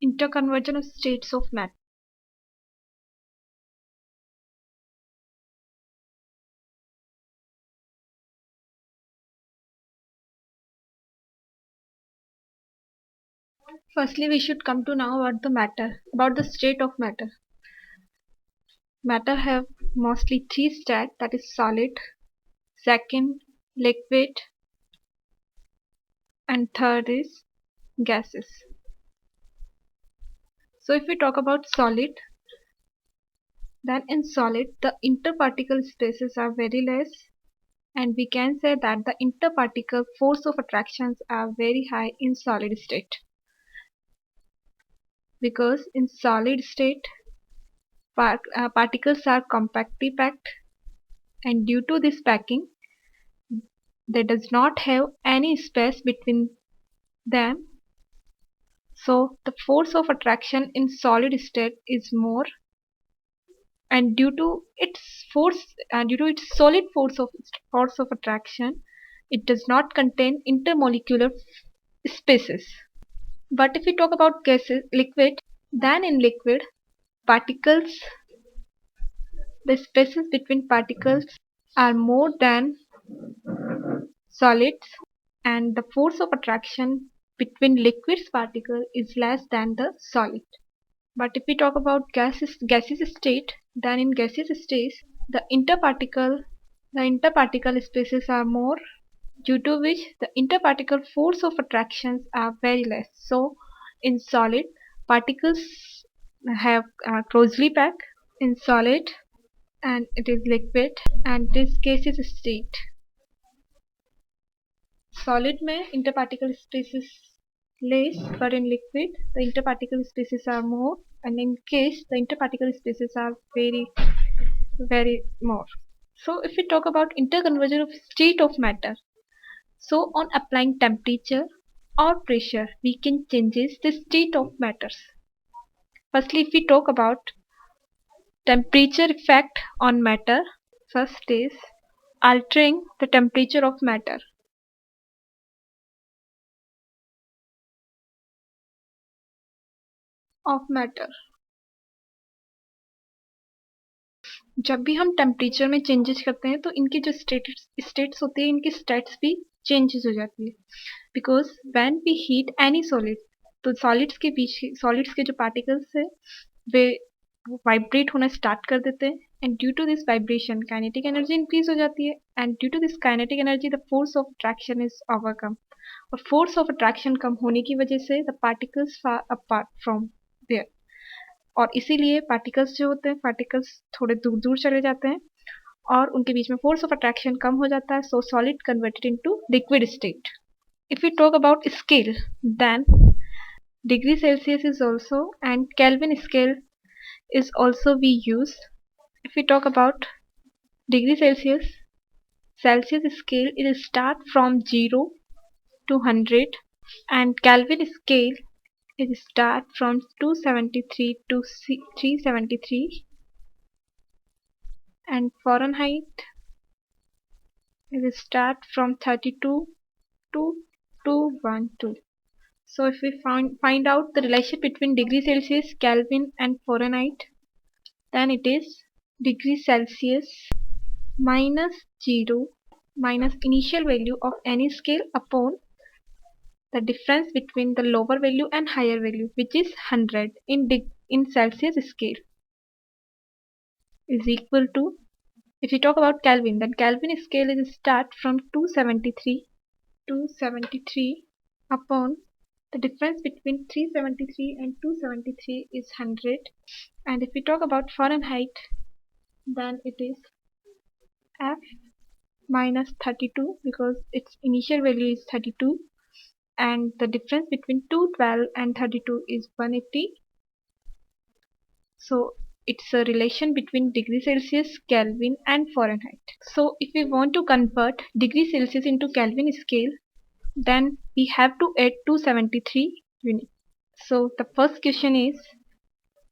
Interconversion of states of matter. Firstly, we should come to know about the matter, about the state of matter. Matter have mostly three states, that is solid, second liquid, and third is gases. So if we talk about solid, then in solid the interparticle spaces are very less, and we can say that the interparticle force of attractions are very high in solid state, because in solid state particles are compactly packed, and due to this packing there does not have any space between them, so the force of attraction in solid state is more, and due to its solid force of attraction, it does not contain intermolecular spaces. But if we talk about gases, liquid, then in liquid particles, the spaces between particles are more than solids, and the force of attraction between liquid's particle is less than the solid. But if we talk about gaseous state, then in gaseous state the interparticle spaces are more, due to which the interparticle force of attractions are very less. So in solid, particles have closely packed in solid, and it is liquid, and this gaseous state. Solid में interparticle spaces less, but in liquid the interparticle spaces are more, and in gas the interparticle spaces are very more. So if we talk about interconversion of state of matter, so on applying temperature or pressure we can changes the state of matters. Firstly, if we talk about temperature effect on matter, first is altering the temperature of matter. जब भी हम temperature में changes करते हैं तो इनकी जो states होती है, इनकी स्टेट्स भी चेंजेस हो जाती है, because when we heat any solid, तो सॉलिड्स के जो पार्टिकल्स है वे वाइब्रेट होना स्टार्ट कर देते हैं, and due to this vibration kinetic energy increase हो जाती है, and due to this kinetic energy the force of attraction is overcome, और फोर्स ऑफ अट्रैक्शन कम होने की वजह से the particles far apart from there, और इसीलिए पार्टिकल्स जो होते हैं पार्टिकल्स थोड़े दूर दूर चले जाते हैं और उनके बीच में फोर्स ऑफ अट्रैक्शन कम हो जाता है, सो solid converted into liquid state. If we talk about scale, then degree Celsius is also, and Kelvin scale is also we use. If we talk about degree Celsius, Celsius scale it start from 0 to 100, and Kelvin scale it start from 273 to 373, and Fahrenheit it start from 32 to 212. So if we find out the relation between degree Celsius, Kelvin and Fahrenheit, then it is degree Celsius minus 0 minus initial value of any scale upon the difference between the lower value and higher value, which is 100 in Celsius scale, is equal to, if you talk about Kelvin, then Kelvin scale is start from 273 upon the difference between 373 and 273 is 100, and if we talk about Fahrenheit, then it is F minus 32, because its initial value is 32, and the difference between 212 and 32 is 180. So it's a relation between degree Celsius, Kelvin and Fahrenheit. So if we want to convert degree Celsius into Kelvin scale, then we have to add 273 units. So the first question is,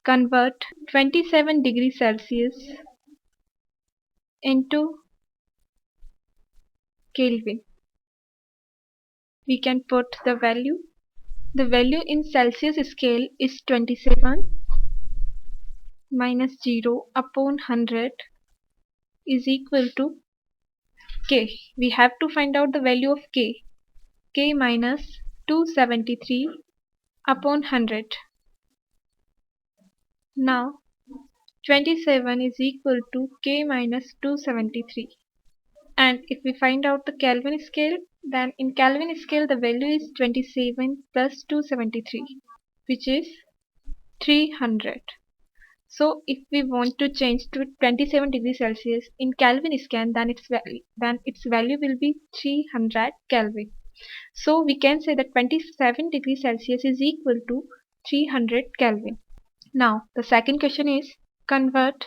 convert 27 degrees Celsius into Kelvin. We can put the value The value in Celsius scale is 27 minus 0 upon 100 is equal to K. We have to find out the value of K. K minus 273 upon 100. Now 27 is equal to K minus 273. And if we find out the Kelvin scale, then in Kelvin scale the value is 27 plus 273, which is 300. So if we want to change to 27 degrees Celsius in Kelvin scale, then its value will be 300 Kelvin. So we can say that 27 degrees Celsius is equal to 300 Kelvin. Now the second question is, convert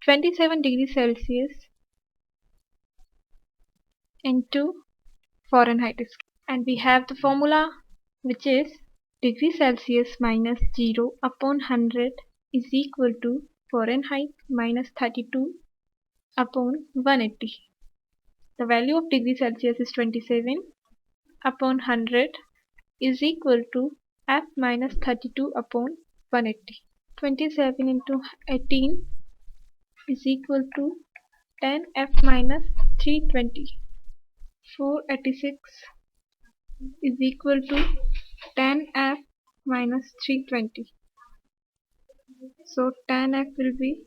27 degrees Celsius into Fahrenheit scale. And we have the formula, which is degree Celsius minus 0 upon 100 is equal to Fahrenheit minus 32 upon 180. The value of degree Celsius is 27 upon 100 is equal to F minus 32 upon 180. 27 into 18 is equal to 10F minus 320. 486 is equal to 10F minus 320. So 10F will be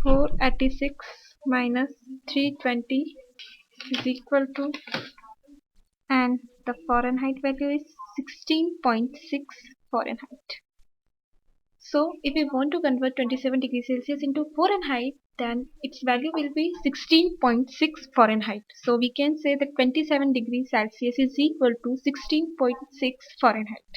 486 minus 320 is equal to, and the Fahrenheit value is 16.6 Fahrenheit. So if we want to convert 27 degrees Celsius into Fahrenheit, then its value will be 16.6 Fahrenheit. So we can say that 27 degrees Celsius is equal to 16.6 Fahrenheit.